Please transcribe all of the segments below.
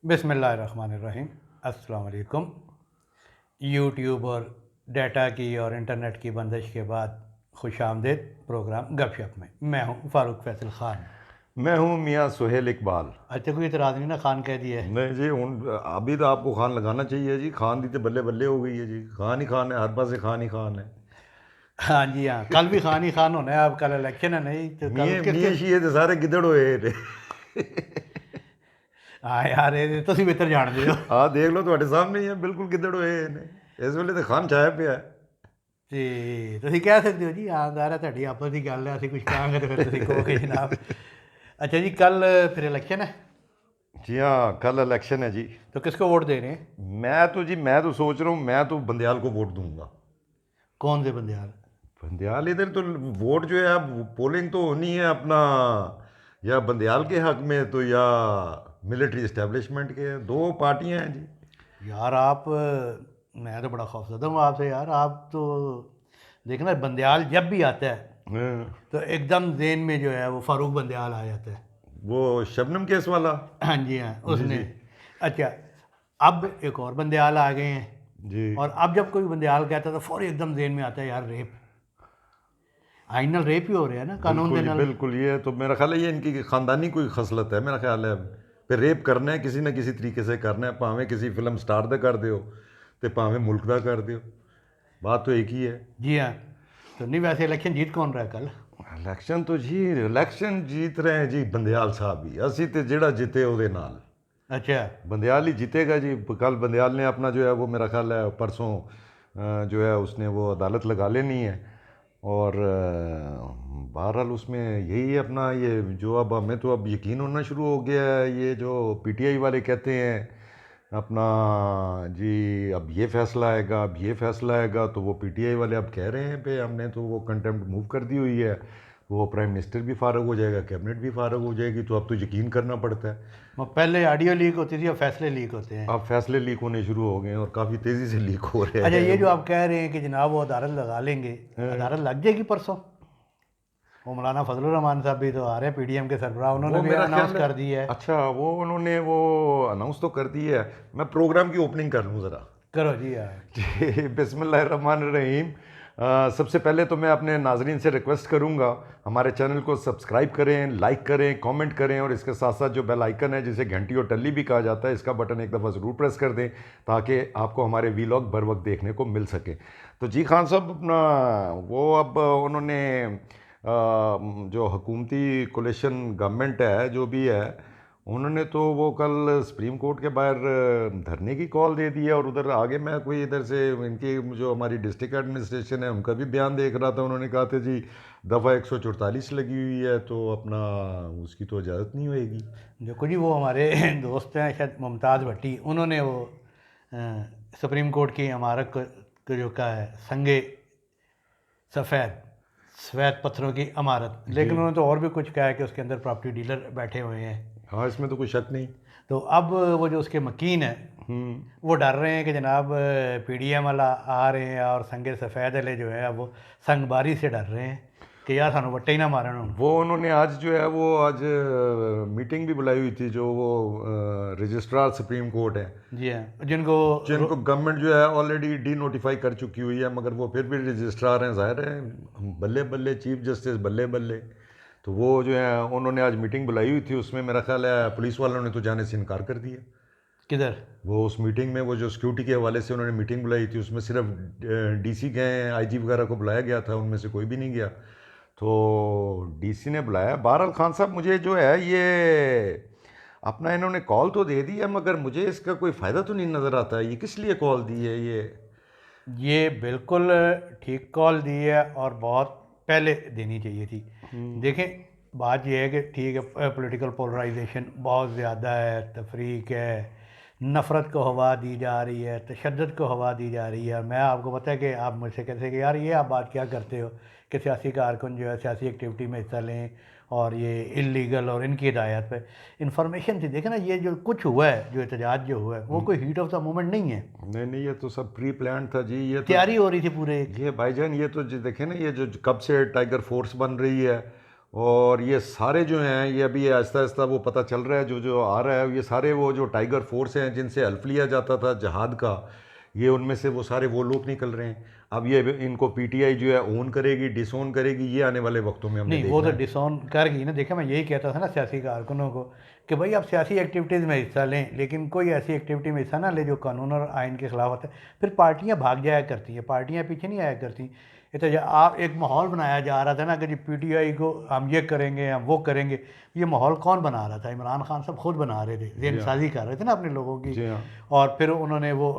बिस्मिल्लाहिर्रहमानिर्रहीम। अस्सलाम वालेकुम। यूट्यूब और डाटा की और इंटरनेट की बंदिश के बाद खुश आमदीद प्रोग्राम गपशप में। मैं हूँ फ़ारूक फैसल ख़ान। मैं हूँ मियाँ सुहेल इकबाल। अच्छा, कोई इतराज़ नहीं ना, खान कह दिया है। नहीं जी, हूँ अभी तो आपको खान लगाना चाहिए जी। खान दी तो बल्ले बल्ले हो गई है जी। खान ही खान है, हर पासे खान ही खान है। हाँ जी, हाँ, कल भी खान ही खान होना है। अब कल इलेक्शन है, नहीं तो कल मियाँ किस मियाँ किस। शीए तो सारे गिदड़ होए ने। हाँ यार, ये तो बेहतर जान दे हो। हाँ देख लो, ਤੁਹਾਡੇ सामने ही है, बिल्कुल गिदड़ होए ने। इस वेले तो खान छाया पिया है। ਤੇ ਤੁਸੀਂ ਕਹਿ ਸਕਦੇ ਹੋ ਜੀ, ਆਮਦਾਰ ਹੈ ਤੁਹਾਡੀ ਆਪਸ ਦੀ ਗੱਲ ਹੈ, ਅਸੀਂ ਕੁਝ ਕਹਾਂਗੇ ਤਾਂ ਫਿਰ ਤੁਸੀਂ ਕਹੋਗੇ ਜਨਾਬ। अच्छा जी, कल फिर इलेक्शन है, जी हाँ, कल इलेक्शन है जी। तो किसको वोट दे रहे हैं? मैं तो सोच रहा हूँ, मैं तो बंदयाल को वोट दूंगा। कौन से बंदे यार? बंदयाल इधर तो वोट जो है, अब पोलिंग तो होनी है अपना, या बंदयाल के हक में तो या मिलिट्री इस्टेब्लिशमेंट के। दो पार्टियां हैं जी। यार आप, मैं तो बड़ा खौफजदा हूँ आपसे यार। आप तो देखना, बंदयाल जब भी आता है हाँ, तो एकदम जेन में जो है वो फारूक बंदयाल आ जाता है। वो शबनम केस वाला। हाँ जी, हाँ, जी उसने। जी अच्छा, अब एक और बंदयाल आ गए हैं। जी। और अब जब कोई बंदयाल कहता है तो फौरी एकदम जेन में आता है यार, रेप। आइनल रेप ही हो रहा है ना, कानून दे बिल्कुल नाल। बिल्कुल, ये तो मेरा ख्याल है ये इनकी खानदानी कोई खसलत है मेरा ख्याल है। फिर रेप करना है किसी ना किसी तरीके से करना है, भावें किसी फिल्म स्टार का कर दो तो भावें मुल्क का कर दो, बात तो एक ही है। जी हाँ। तो नहीं, वैसे इलेक्शन जीत कौन रहा है कल? इलेक्शन तो जी, इलेक्शन जीत रहे हैं जी बंदयाल साहब ही। ਅਸੀਂ ਤੇ ਜਿਹੜਾ ਜਿੱਤੇ ਉਹਦੇ ਨਾਲ अच्छा। बंदयाल ही जीतेगा जी। कल बंदयाल ने अपना जो है वो मेरा ख्याल है परसों जो है उसने वो अदालत लगा लेनी है। और बहरहाल उसमें यही है अपना, ये जो अब हमें तो अब यकीन होना शुरू हो गया है, ये जो पीटीआई वाले कहते हैं अपना जी अब ये फैसला आएगा, अब ये फैसला आएगा, तो वो पीटीआई वाले अब कह रहे हैं पे हमने तो वो कंटेम्प्ट मूव कर दी हुई है। वो प्राइम मिनिस्टर भी फारग हो जाएगा, कैबिनेट भी फारग हो जाएगी, तो अब तो यकीन करना पड़ता है। वो पहले ऑडियो लीक होती थी, अब फैसले लीक होते हैं। अब फैसले लीक होने शुरू हो गए हैं और काफ़ी तेज़ी से लीक हो रहे अच्छा, ये हैं। जो आप कह रहे हैं कि जनाब वो अदालत लगा लेंगे, अदालत लग जाएगी परसों? वो मौलाना फजलुर रहमान साहब भी तो आ रहे हैं, पीडीएम के सरबराह, उन्होंने वो भी मेरा अनाउंस ख्याल है, कर दिया है। अच्छा वो उन्होंने वो अनाउंस तो कर दी है। मैं प्रोग्राम की ओपनिंग कर लूँ ज़रा। करो जी यार। जी बिस्मिल्लाहिर्रहमानिर्रहीम। सबसे पहले तो मैं अपने नाजरीन से रिक्वेस्ट करूंगा, हमारे चैनल को सब्सक्राइब करें, लाइक करें, कमेंट करें, और इसके साथ साथ जो बेल आइकन है जिसे घंटी और टल्ली भी कहा जाता है, इसका बटन एक दफ़ा ज़रूर प्रेस कर दें ताकि आपको हमारे वीलॉग बर वक्त देखने को मिल सके। तो जी खान साहब अपना वो अब उन्होंने जो हुकूमती कोलिशन गवर्नमेंट है जो भी है, उन्होंने तो वो कल सुप्रीम कोर्ट के बाहर धरने की कॉल दे दी है। और उधर आगे मैं कोई इधर से इनकी जो हमारी डिस्ट्रिक्ट एडमिनिस्ट्रेशन है उनका भी बयान देख रहा था। उन्होंने कहा था जी दफ़ा 144 लगी हुई है तो अपना उसकी तो इजाज़त नहीं होएगी। जो कुछ वो हमारे दोस्त हैं शायद मुमताज़ भट्टी, उन्होंने वो अ, सुप्रीम कोर्ट की इमारत को जो कहा है संगे सफ़ेद सफ़ेद पत्थरों की इमारत, जी लेकिन उन्होंने तो और भी कुछ कहा है कि उसके अंदर प्रॉपर्टी डीलर बैठे हुए हैं। हाँ, इसमें तो कोई शक नहीं। तो अब वो जो उसके मकीन है हम्म। वो डर रहे हैं कि जनाब पीडीएम वाला आ रहे हैं और संगे सफ़ेद वाले जो है वो संगबारी से डर रहे हैं कि यार सानू वट्टे ही ना मारन हुण। वो उन्होंने आज जो है वो आज मीटिंग भी बुलाई हुई थी, जो वो रजिस्ट्रार सुप्रीम कोर्ट है जी हाँ, जिनको जिनको गवर्नमेंट जो है ऑलरेडी डी नोटिफाई कर चुकी हुई है, मगर वो फिर भी रजिस्ट्रार हैं। ज़ाहिर है बल्ले बल्ले चीफ जस्टिस बल्ले बल्ले। तो वो जो है उन्होंने आज मीटिंग बुलाई हुई थी, उसमें मेरा ख्याल है पुलिस वालों ने तो जाने से इनकार कर दिया। किधर? वो उस मीटिंग में वो जो सिक्योरिटी के हवाले से उन्होंने मीटिंग बुलाई थी उसमें सिर्फ डीसी गए, आईजी वगैरह को बुलाया गया था, उनमें से कोई भी नहीं गया। तो डीसी ने बुलाया। बहरहाल खान साहब मुझे जो है ये अपना इन्होंने कॉल तो दे दी है, मगर मुझे इसका कोई फ़ायदा तो नहीं नज़र आता है। ये किस लिए कॉल दी है ये बिल्कुल ठीक कॉल दी है और बहुत पहले देनी चाहिए थी। देखें, बात यह है कि ठीक है, पॉलिटिकल पोलराइजेशन बहुत ज़्यादा है, तफरीक है, नफ़रत को हवा दी जा रही है, तशद्दुद को हवा दी जा रही है। और मैं आपको पता है कि आप मुझसे कहते हैं कि यार ये आप बात क्या करते हो कि सियासी कारकुन जो है सियासी एक्टिविटी में हिस्सा लें और ये इलीगल, और इनकी हिदायत पे इंफॉर्मेशन थी। देखें ना, ये जो कुछ हुआ है, जो एहतजाज जो हुआ है, वो कोई हीट ऑफ द मोमेंट नहीं है, नहीं नहीं, ये तो सब प्री प्लान था जी। ये तो तैयारी हो रही थी पूरे। ये भाईजान ये तो देखे ना, ये जो कब से टाइगर फोर्स बन रही है और ये सारे जो हैं ये अभी आहिस्ता आहिस्ता वो पता चल रहा है, जो जो आ रहा है, ये सारे वो जो टाइगर फोर्स हैं जिनसे हल्फ लिया जाता था जहाद का, ये उनमें से वो सारे वो लोग निकल रहे हैं। अब ये इनको पीटीआई जो है ओन करेगी, डिसोन करेगी, ये आने वाले वक्तों में हमने नहीं, वो देखना तो है। डिसऑन कर गई ना। देखिए, मैं यही कहता था ना सियासी कारकुनों को कि भाई आप सियासी एक्टिविटीज़ में हिस्सा लें, लेकिन कोई ऐसी एक्टिविटी में हिस्सा ना ले जो कानून और आइन के खिलाफ होता है। फिर पार्टियां भाग जाया करती हैं, पार्टियां पीछे नहीं आया करती। ये तो आप एक माहौल बनाया जा रहा था ना कि जी पीटीआई को हम ये करेंगे, हम वो करेंगे। ये माहौल कौन बना रहा था? इमरान खान साहब खुद बना रहे थे, जी जेन हाँ। साजी कर रहे थे ना अपने लोगों की। जी हाँ। और फिर उन्होंने वो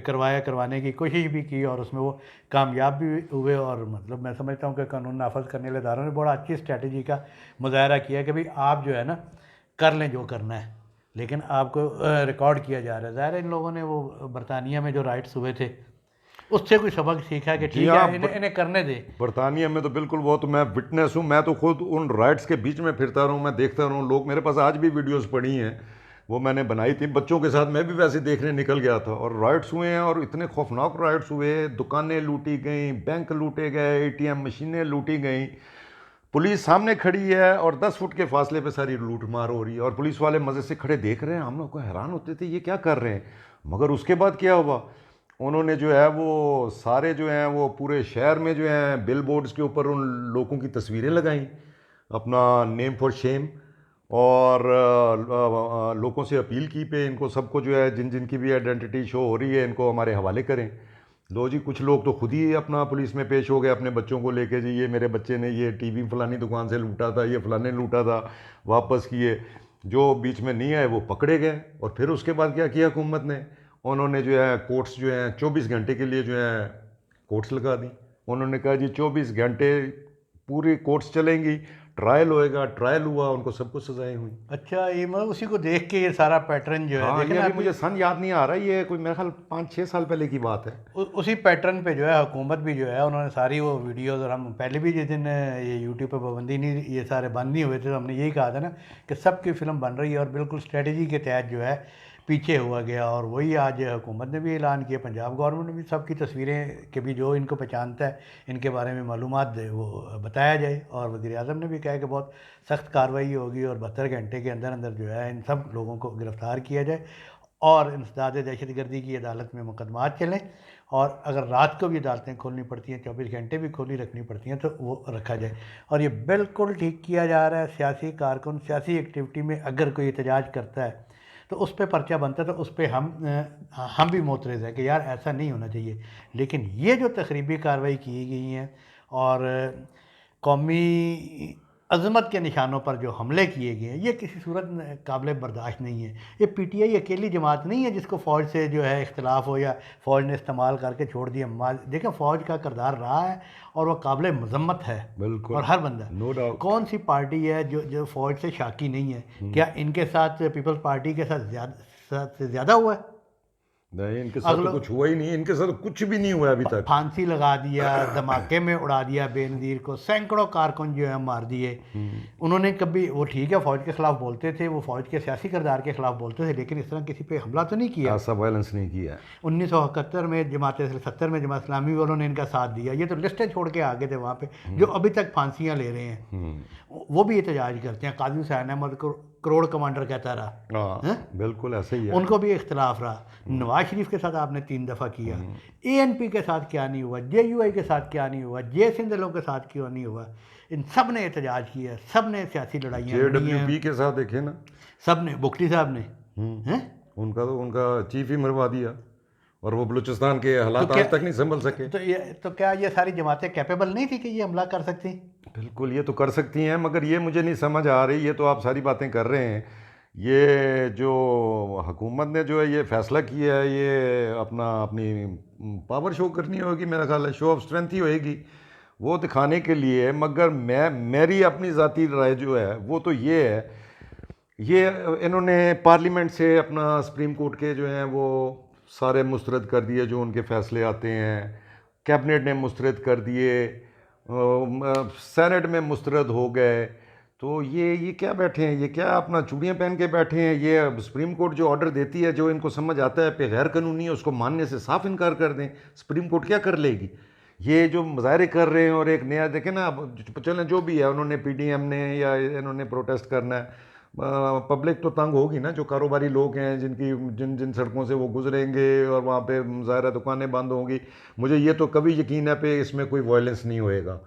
करवाने की कोशिश भी की और उसमें वो कामयाब भी हुए। और मतलब मैं समझता हूँ कि कानून नाफज करने वाले इदारों ने बड़ा अच्छी स्ट्रैटेजी का मुजाहरा किया कि भाई आप जो है ना कर लें जो करना है, लेकिन आपको रिकॉर्ड किया जा रहा है। ज़ाहिर है इन लोगों ने वो बरतानिया में जो राइट्स हुए थे उससे कोई सबक सीखा कि जी ठीक हाँ। है इन्हें करने दे। बरतानिया में तो बिल्कुल, वो तो मैं विटनेस हूँ, मैं तो खुद उन राइट्स के बीच में फिरता रहूँ, मैं देखता रहूँ। लोग, मेरे पास आज भी वीडियोस पड़ी हैं, वो मैंने बनाई थी बच्चों के साथ, मैं भी वैसे देखने निकल गया था। और राइट्स हुए हैं और इतने खौफनाक राइट्स हुए, दुकानें लूटी गई, बैंक लूटे गए, एटीएम मशीनें लूटी गई, पुलिस सामने खड़ी है और 10 फुट के फासले पे सारी लूट मार हो रही है और पुलिस वाले मज़े से खड़े देख रहे हैं। हम लोग को हैरान होते थे ये क्या कर रहे हैं। मगर उसके बाद क्या हुआ, उन्होंने जो है वो सारे जो हैं वो पूरे शहर में जो हैं बिल बोर्ड्स के ऊपर उन लोगों की तस्वीरें लगाई, अपना नेम फॉर शेम। और लोगों से अपील की पे इनको सबको जो है जिन जिन की भी आइडेंटिटी शो हो रही है इनको हमारे हवाले करें। लो जी, कुछ लोग तो खुद ही अपना पुलिस में पेश हो गए अपने बच्चों को लेके, जी ये मेरे बच्चे ने ये टीवी फलानी दुकान से लूटा था, ये फलाने लूटा था, वापस किए। जो बीच में नहीं आए वो पकड़े गए। और फिर उसके बाद क्या किया हुकूमत ने, उन्होंने जो है कोर्ट्स जो हैं 24 घंटे के लिए जो है कोर्ट्स लगा दी। उन्होंने कहा जी 24 घंटे पूरी कोर्ट्स चलेंगी, ट्रायल होएगा। ट्रायल हुआ, उनको सबको सजाएं हुई। अच्छा, ये मतलब उसी को देख के ये सारा पैटर्न जो है हाँ, देखें ये ना अभी अभी मुझे सन याद नहीं आ रहा, ये कोई मेरे ख्याल 5-6 साल पहले की बात है। उसी पैटर्न पे जो है हुकूमत भी जो है उन्होंने सारी वो वीडियोस। और हम पहले भी जिस दिन ये यूट्यूब पे पाबंदी नहीं, ये सारे बंद नहीं हुए थे, तो हमने यही कहा था ना कि सबकी फ़िल्म बन रही है और बिल्कुल स्ट्रेटजी के तहत जो है पीछे हुआ गया। और वही आज हुकूमत ने भी ऐलान किया, पंजाब गवर्नमेंट ने भी, सबकी तस्वीरें के भी जो इनको पहचानता है इनके बारे में मालूमात दे वो बताया जाए। और वज़ीर आज़म ने भी कहा कि बहुत सख्त कार्रवाई होगी और 72 घंटे के अंदर अंदर जो है इन सब लोगों को गिरफ़्तार किया जाए और इंसदाद दहशतगर्दी की अदालत में मुकदमात चलें। और अगर रात को भी अदालतें खोलनी पड़ती हैं, 24 घंटे भी खोली रखनी पड़ती हैं, तो वो रखा जाए। और ये बिल्कुल ठीक किया जा रहा है। सियासी कारकुन सियासी एक्टिविटी में अगर कोई एहतजाज करता है तो उस पर पर्चा बनता है, तो उस पर हम भी मोतरज़ हैं कि यार ऐसा नहीं होना चाहिए। लेकिन ये जो तखरीबी कार्रवाई की गई हैं और कौमी अज़मत के निशानों पर जो हमले किए गए हैं, ये किसी सूरत में काबिल बर्दाश्त नहीं है। ये पीटीआई अकेली जमात नहीं है जिसको फ़ौज से जो है इख्तिलाफ़ हो या फ़ौज ने इस्तेमाल करके छोड़ दिया माल। देखें, फ़ौज का किरदार रहा है और वह काबिल मज़म्मत है। बिल्कुल, और हर बंदा, नो डाउट। कौन सी पार्टी है जो जो फ़ौज से शाकी नहीं है? क्या इनके साथ पीपल्स पार्टी के साथ से ज़्यादा हुआ है? नहीं, इनके साथ तो अगलो कुछ हुआ ही नहीं, इनके साथ तो कुछ भी नहीं हुआ अभी तक। फांसी लगा दिया, धमाके में उड़ा दिया बेनज़ीर को, सैकड़ों कारकुन जो है मार दिए। उन्होंने कभी, वो ठीक है फ़ौज के ख़िलाफ़ बोलते थे, वो फ़ौज के सियासी किरदार के ख़िलाफ़ बोलते थे, लेकिन इस तरह किसी पे हमला तो नहीं किया। ऐसा वायलेंस नहीं किया। 1971 में जमात 70 में जमात इस्लामी वालों ने इनका साथ दिया। ये तो लिस्टें छोड़ के आगे थे वहाँ पे, जो अभी तक फांसियाँ ले रहे हैं। वो भी एहतजाज करते हैं। काजी हुसैन अहमद को करोड़ कमांडर कहता रहा, हाँ, बिल्कुल ऐसे ही है। उनको भी इख्तलाफ रहा। नवाज शरीफ के साथ आपने 3 दफ़ा किया, एएनपी के साथ क्या नहीं हुआ, जेयूआई के साथ क्या नहीं हुआ, जे सिंधलों के साथ क्यों नहीं हुआ? इन सब ने एहतजाज किया, सब ने सियासी लड़ाइयाँ लड़ी हैं, जेडब्ल्यूपी के साथ देखे ना, सब ने। बुख्ती साहब ने हैं? उनका चीफ ही मरवा दिया और वो बलूचिस्तान के हालात क्या- आज तक नहीं संभल सके। तो क्या ये सारी जमातें कैपेबल नहीं थी कि ये हमला कर सकती? बिल्कुल, ये तो कर सकती हैं, मगर ये मुझे नहीं समझ आ रही। ये तो आप सारी बातें कर रहे हैं, ये जो हुकूमत ने जो है ये फैसला किया है, ये अपनी पावर शो करनी होगी, मेरा ख्याल है शो ऑफ स्ट्रेंथ ही होएगी, वो दिखाने के लिए। मगर मेरी अपनी ज़ाती राय जो है वो तो ये है, ये इन्होंने पार्लियामेंट से अपना सुप्रीम कोर्ट के जो हैं वो सारे मुस्तरद कर दिए, जो उनके फैसले आते हैं कैबिनेट ने मुस्तरद कर दिए, सेनेट में मुस्तरद हो गए। तो ये क्या बैठे हैं, ये क्या अपना चूड़ियाँ पहन के बैठे हैं? ये सुप्रीम कोर्ट जो ऑर्डर देती है, जो इनको समझ आता है पे गैर कानूनी है, उसको मानने से साफ इनकार कर दें। सुप्रीम कोर्ट क्या कर लेगी? ये जो मुजाहरे कर रहे हैं और एक नया देखें ना, अब चलें जो भी है, उन्होंने पीडीएम ने या इन्होंने प्रोटेस्ट करना है, पब्लिक तो तंग होगी ना, जो कारोबारी लोग हैं जिनकी जिन जिन सड़कों से वो गुजरेंगे और वहाँ पे मुजाहरा दुकानें बंद होंगी। मुझे ये तो कभी यकीन है पे इसमें कोई वायलेंस नहीं होएगा,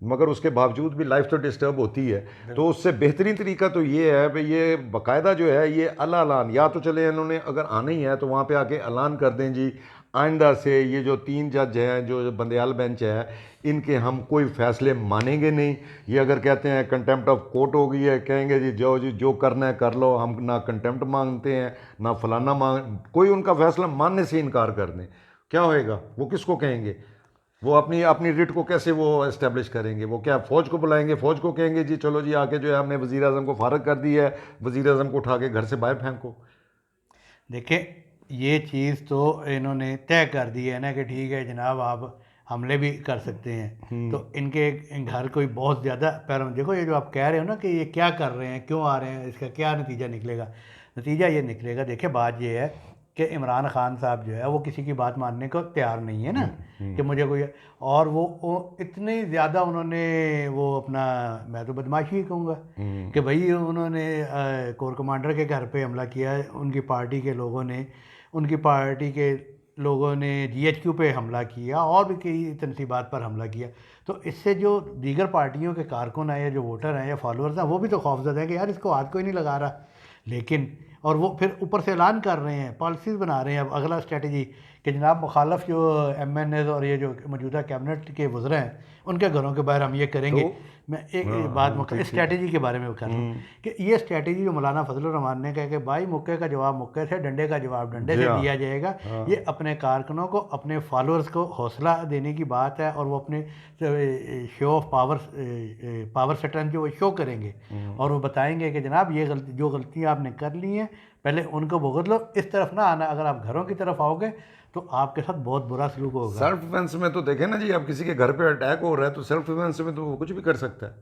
मगर उसके बावजूद भी लाइफ तो डिस्टर्ब होती है। तो उससे बेहतरीन तरीका तो ये है भाई, ये बाकायदा जो है ये अला ऐलान, या तो चले इन्होंने अगर आना ही है तो वहाँ पे आके ऐलान कर दें जी आइंदा से ये जो 3 जज हैं जो बंदयाल बेंच है, इनके हम कोई फैसले मानेंगे नहीं। ये अगर कहते हैं कंटेम्प्ट ऑफ कोर्ट हो गई है, कहेंगे जी जो करना है कर लो, हम ना कंटेम्प्ट मांगते हैं ना फलाना मांग, कोई उनका फैसला मानने से इनकार कर दें, क्या होएगा? वो किसको कहेंगे? वो अपनी अपनी रिट को कैसे वो इस्टेब्लिश करेंगे? वो क्या फौज को बुलाएंगे? फौज को कहेंगे जी चलो जी आके जो है हमने वज़ीर आज़म को फारग कर दिया है, वज़ीर आज़म को उठा के घर से बाहर फेंको। देखिए ये चीज़ तो इन्होंने तय कर दी है ना कि ठीक है जनाब आप हमले भी कर सकते हैं, तो इनके घर कोई बहुत ज़्यादा पैरों, देखो ये जो आप कह रहे हो ना कि ये क्या कर रहे हैं, क्यों आ रहे हैं, इसका क्या नतीजा निकलेगा। नतीजा ये निकलेगा, देखिए बात ये है कि इमरान खान साहब जो है वो किसी की बात मानने को तैयार नहीं है ना, कि मुझे कोई, और वो इतने ज़्यादा उन्होंने वो अपना, मैं तो बदमाशी ही कहूँगा कि भाई उन्होंने कोर कमांडर के घर पे हमला किया है, उनकी पार्टी के लोगों ने जीएचक्यू पे हमला किया और भी कई तनसीबात पर हमला किया। तो इससे जो दीगर पार्टियों के कारकुन हैं या जो वोटर हैं या फॉलोअर्स हैं वो भी तो खौफजदा हैं कि यार इसको हाथ कोई नहीं लगा रहा। लेकिन और वो फिर ऊपर से ऐलान कर रहे हैं, पॉलिसीज़ बना रहे हैं अब अगला स्ट्रेटजी कि जनाब मुखालफ जो एमएनएज़ और ये जो मौजूदा कैबिनेट के वज़रा हैं उनके घरों के बाहर हम ये करेंगे। तो मैं एक बात स्ट्रेटजी के बारे में कर रहा हूँ कि ये स्ट्रेटजी जो मौलाना फजलुर रहमान ने कहा कि भाई मुक्के का जवाब मुक्के से, डंडे का जवाब डंडे से दिया जाएगा। ये अपने कारकुनों को, अपने फॉलोअर्स को हौसला देने की बात है और वो अपने शो ऑफ पावर स्ट्रेंथ जो वो शो करेंगे और वो बताएंगे कि जनाब ये जो गलतियाँ आपने कर ली हैं पहले उनको भुगत लो, इस तरफ ना आना, अगर आप घरों की तरफ आओगे तो आपके साथ बहुत बुरा सलूक होगा। सेल्फ डिफेंस में तो देखें ना जी, आप किसी के घर पे अटैक हो रहा है तो सेल्फ डिफेंस में तो वो कुछ भी कर सकता है।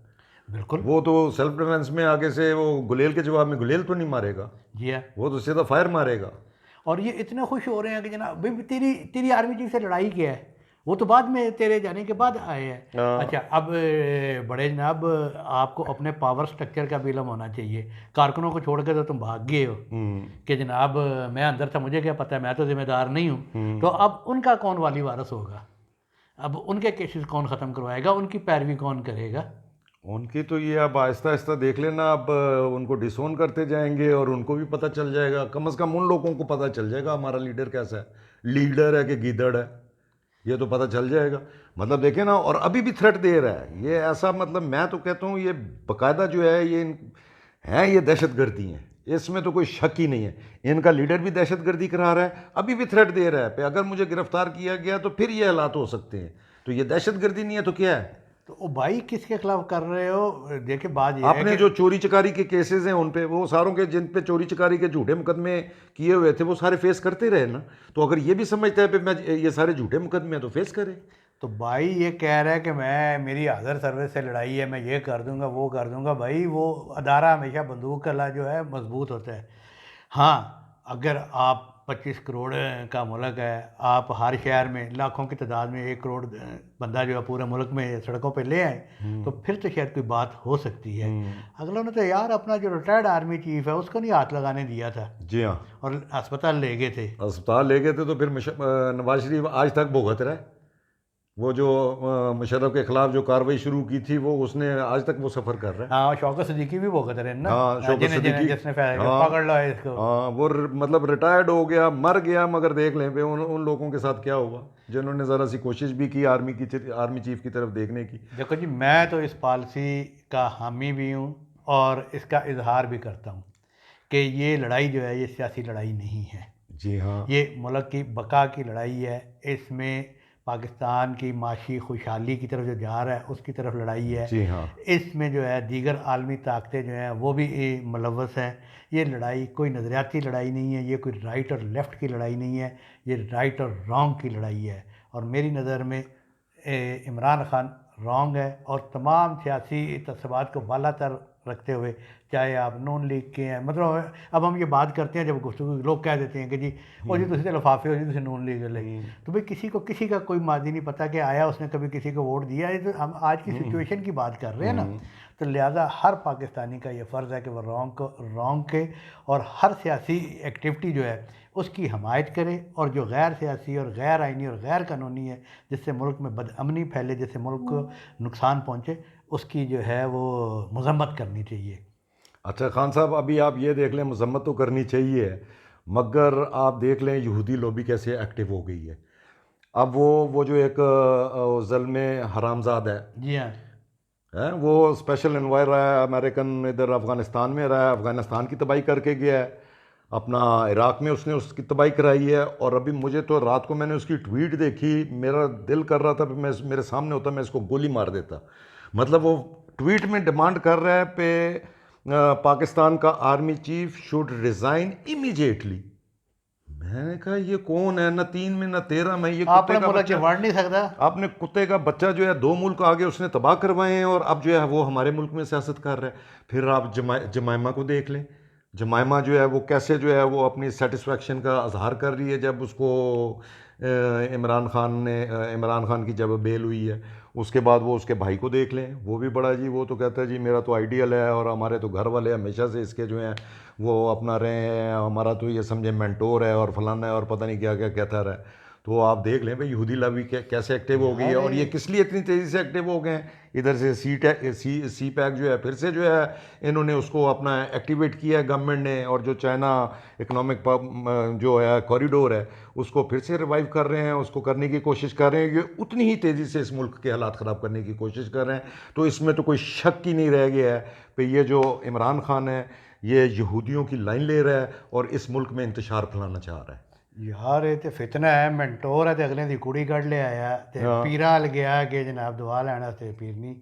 बिल्कुल। वो तो सेल्फ डिफेंस में आगे से वो गुलेल के जवाब में गुलेल तो नहीं मारेगा, जी हाँ। वो तो सीधा फायर मारेगा। और ये इतने खुश हो रहे हैं कि जनाब भाई तेरी तेरी आर्मी चीफ से लड़ाई क्या है, वो तो बाद में तेरे जाने के बाद आए हैं। अच्छा अब बड़े जनाब आपको अपने पावर स्ट्रक्चर का भी इल्म होना चाहिए। कारकुनों को छोड़ के तो तुम भाग गए हो कि जनाब मैं अंदर था, मुझे क्या पता है, मैं तो जिम्मेदार नहीं हूँ। तो अब उनका कौन वाली वारस होगा? अब उनके केसेस कौन ख़त्म करवाएगा? उनकी पैरवी कौन करेगा? उनकी तो ये अब आहिस्ता आहिस्ता देख लेना, अब उनको डिसोन करते जाएंगे और उनको भी पता चल जाएगा, कम से कम उन लोगों को पता चल जाएगा हमारा लीडर कैसा है, लीडर है कि गीदड़ है, ये तो पता चल जाएगा। मतलब देखें ना, और अभी भी थ्रेट दे रहा है ये, ऐसा मतलब मैं तो कहता हूँ ये बाकायदा जो है ये है, ये दहशतगर्दी है, इसमें तो कोई शक ही नहीं है। इनका लीडर भी दहशतगर्दी करा रहा है, अभी भी थ्रेट दे रहा है पे अगर मुझे गिरफ्तार किया गया तो फिर ये हालात हो सकते हैं। तो ये दहशतगर्दी नहीं है तो क्या है? तो ओ भाई किसके खिलाफ कर रहे हो? देखिए बात ये है आपने कि जो चोरी चकारी के केसेस हैं उन पे, वो सारों के जिन पे चोरी चकारी के झूठे मुकदमे किए हुए थे वो सारे फेस करते रहे ना। तो अगर ये भी समझता है मैं ये सारे झूठे मुकदमे हैं तो फेस करे। तो भाई ये कह रहा है कि मैं, मेरी हाज़र सर्विस से लड़ाई है, मैं ये कर दूंगा वो कर दूंगा। भाई वो अदारा हमेशा बंदूक कला जो है मजबूत होता है। हाँ अगर आप 25 करोड़ का मुल्क है, आप हर शहर में लाखों की तादाद में 1 करोड़ बंदा जो है पूरे मुल्क में सड़कों पे ले आए तो फिर तो शायद कोई बात हो सकती है। अगला ने तो यार अपना जो रिटायर्ड आर्मी चीफ है उसको नहीं हाथ लगाने दिया था। जी हाँ, और अस्पताल ले गए थे। अस्पताल ले गए थे तो फिर नवाज शरीफ आज तक भुगत रहा है। वो जो मुशर्रफ के खिलाफ जो कार्रवाई शुरू की थी वो उसने आज तक वो सफ़र कर रहा है। हाँ शौकत सिद्दीकी भी भुगत रहे हैं ना। हाँ शौकत सिद्दीकी, जिसने फैसला हाँ पकड़ लो इसको। हाँ वो मतलब रिटायर्ड हो गया, मर गया, मगर देख लें पे उन लोगों के साथ क्या हुआ जिन्होंने ज़रा सी कोशिश भी की आर्मी चीफ की तरफ देखने की। देखो जी मैं तो इस पॉलिसी का हामी भी हूँ और इसका इजहार भी करता हूँ कि ये लड़ाई जो है ये सियासी लड़ाई नहीं है। जी हाँ, ये मुल्क की बका की लड़ाई है। इसमें पाकिस्तान की माशी खुशहाली की तरफ जो जा रहा है उसकी तरफ लड़ाई है। जी हाँ, इसमें जो है दीगर आलमी ताकतें जो हैं वो भी मुलव्वस हैं। ये लड़ाई कोई नज़रियाती लड़ाई नहीं है, ये कोई राइट और लेफ़्ट की लड़ाई नहीं है, ये राइट और रॉन्ग की लड़ाई है। और मेरी नज़र में इमरान खान रॉन्ग है और तमाम सियासी तस्बात को बालातर रखते हुए, चाहे आप नून लीग के हैं, मतलब अब हम ये बात करते हैं जब गुफ्तगू लोग कह देते हैं कि जी ओ जी तुसी तो लिफाफे हो जी, तुसी नून लीग वाले, तो भाई किसी को किसी का कोई माजी नहीं पता कि आया उसने कभी किसी को वोट दिया है। तो हम आज की सिचुएशन की बात कर रहे हैं ना, तो लिहाजा हर पाकिस्तानी का ये फ़र्ज़ है कि वह रॉन्ग के और हर सियासी एक्टिविटी जो है उसकी हमायत करे, और जो गैर सियासी और गैर आइनी और गैर कानूनी है, जिससे मुल्क में बदअमनी फैले, जिससे मुल्क को नुकसान पहुँचे, उसकी जो है वो मजम्मत करनी चाहिए। अच्छा खान साहब, अभी आप ये देख लें, मजम्मत तो करनी चाहिए, मगर आप देख लें यहूदी लॉबी कैसे एक्टिव हो गई है। अब वो जो एक ज़ल्मे हरामजाद जी हाँ। है, वो स्पेशल एनवायर रहा है, अमेरिकन इधर अफ़गानिस्तान में रहा है, अफ़गानिस्तान की तबाही करके गया है, अपना इराक़ में उसने उसकी तबाही कराई है। और अभी मुझे तो रात को मैंने उसकी ट्वीट देखी, मेरा दिल कर रहा था कि मैं मेरे सामने होता मैं इसको गोली मार देता। मतलब वो ट्वीट में डिमांड कर रहा है पे पाकिस्तान का army chief should resign immediately. मैंने कहा ये कौन है, न 3 में न 13 में, ये कुत्ते आपने का मुल्क बच्चा, वर्ण नहीं सकता। आपने कुत्ते का बच्चा जो है 2 मुल्क आगे उसने तबाह करवाए हैं, और अब जो है वो हमारे मुल्क में सियासत कर रहा है। फिर आप जमाइमा को देख लें, जमाइमा जो है वो कैसे जो है वो अपनी सेटिस्फेक्शन का इजहार कर रही है जब उसको इमरान खान की जब बेल हुई है। उसके बाद वो उसके भाई को देख लें, वो भी बड़ा जी, वो तो कहता है जी मेरा तो आइडियल है, और हमारे तो घर वाले हमेशा से इसके जो हैं वो अपना रहे हैं, हमारा तो ये समझे मेंटोर है और फलाना है और पता नहीं क्या क्या कहता रहा है। तो आप देख लें भाई यहूदी लॉबी कैसे एक्टिव हो गई है, और ये किस लिए इतनी तेज़ी से एक्टिव हो गए हैं। इधर से सी पैक जो है फिर से जो है इन्होंने उसको अपना एक्टिवेट किया है गवर्नमेंट ने, और जो चाइना इकोनॉमिक जो है कॉरिडोर है उसको फिर से रिवाइव कर रहे हैं, उसको करने की कोशिश कर रहे हैं। ये उतनी ही तेज़ी से इस मुल्क के हालात ख़राब करने की कोशिश कर रहे हैं। तो इसमें तो कोई शक ही नहीं रह गया है कि ये जो इमरान खान है ये यहूदियों की लाइन ले रहा है और इस मुल्क में इंतशार फैलाना चाह रहा है। यार ये तो फितना है, मेंटोर है तो अगले दी कुड़ी कढ़ ले आया ते हाँ। पीरा हल गया कि जनाब दुआ लेना ते पीर नहीं।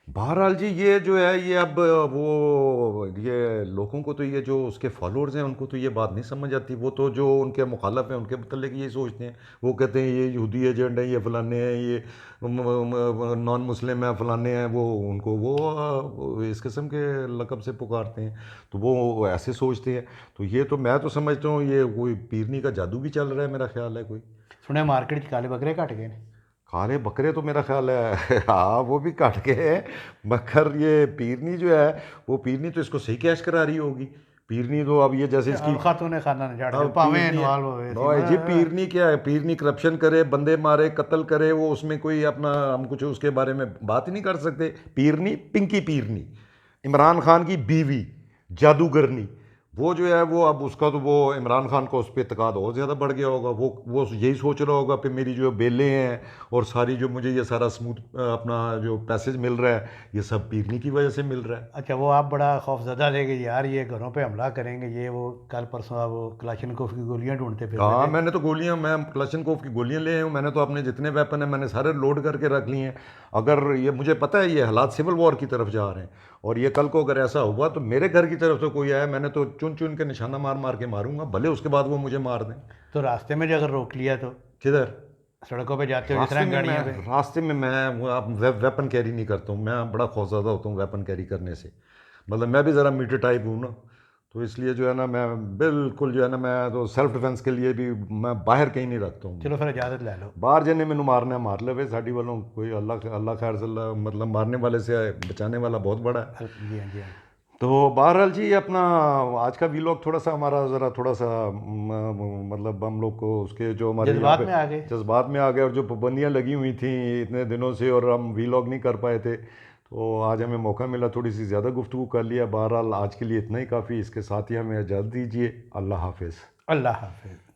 बहरहाल जी ये जो है ये अब वो ये लोगों को तो ये जो उसके फॉलोअर्स हैं उनको तो ये बात नहीं समझ आती। वो तो जो उनके मुखालफ हैं उनके मतलब ये सोचते हैं, वो कहते हैं ये यहूदी एजेंट है, ये फलाने हैं, ये नॉन मुस्लिम है, फलाने हैं, वो उनको वो इस किस्म के लक़ब से पुकारते हैं। तो वो ऐसे सोचते हैं। तो ये तो मैं तो समझता हूँ ये कोई पीरनी का जादू भी चल रहा है, मेरा ख्याल है कोई। सुने मार्केट च काले बकरे घट गए ने। काले बकरे तो मेरा ख्याल है हाँ वो भी काट के हैं, मगर ये पीरनी जो है वो पीरनी तो इसको सही कैश करा रही होगी। पीरनी तो अब ये जैसे इसकी खातून ने खाना झाड़ अब भावें पीरनी इन्वॉल्व होए सी जी पीरनी क्या है, पीरनी करप्शन करे, बंदे मारे, कत्ल करे, वो उसमें कोई अपना हम कुछ उसके बारे में बात ही नहीं कर सकते। पीरनी पिंकी पीरनी, इमरान खान की बीवी, जादूगरनी, वो जो है वो अब उसका तो वो इमरान खान को उस पर तकाद और ज़्यादा बढ़ गया होगा। वो यही सोच रहा होगा कि मेरी जो बेलें हैं और सारी जो मुझे ये सारा स्मूथ अपना जो पैसेज मिल रहा है ये सब पीरनी की वजह से मिल रहा है। अच्छा वो आप बड़ा खौफजदा थे कि यार ये घरों पे हमला करेंगे, ये वो कल परसों आप वो कलाशनिकोव की गोलियां ढूंढते फिर हाँ मैंने तो गोलियां, मैं क्लाशनकोव की गोलियां ले आया हूँ, मैंने तो अपने जितने वेपन हैं मैंने सारे लोड करके रख लिए हैं। अगर ये मुझे पता है ये हालात सिविल वॉर की तरफ जा रहे हैं, और ये कल को अगर ऐसा हुआ तो मेरे घर की तरफ से कोई आया मैंने तो चुन चुन के निशाना मार मार के मारूंगा, भले उसके बाद वो मुझे मार दें। तो रास्ते में जो अगर रोक लिया तो किधर? सड़कों पे जाते हो जिस तरह गाड़ियों पे। रास्ते में मैं वेपन कैरी नहीं करता हूँ, मैं बड़ा खौफज़दा होता हूँ वेपन कैरी करने से। मतलब मैं भी ज़रा मीटर टाइप हूँ ना, तो इसलिए जो है ना मैं बिल्कुल जो है ना मैं तो सेल्फ डिफेंस के लिए भी मैं बाहर कहीं नहीं रखता हूँ। चलो फिर इजाज़त ले लो। बाहर जिन्हें मैंने मारना है मार ले भाई, साड़ी वालों कोई अल्लाह अल्लाह खैर से मतलब मारने वाले से बचाने वाला बहुत बड़ा है। जी हाँ जी हाँ। तो बहरहाल जी अपना आज का वीलॉग थोड़ा सा हमारा ज़रा थोड़ा सा मतलब हम लोग को उसके जो हमारे यहाँ जज्बात पे में आ गए। जज्बात में आ गए, और जो पाबंदियाँ लगी हुई थी इतने दिनों से और हम वीलॉग नहीं कर पाए थे, तो आज हमें मौका मिला थोड़ी सी ज़्यादा गुफ्तगू कर लिया। बहरहाल आज के लिए इतना ही काफ़ी, इसके साथ ही हमें इजाज़त दीजिए। अल्लाह हाफिज़। अल्लाह हाफिज़।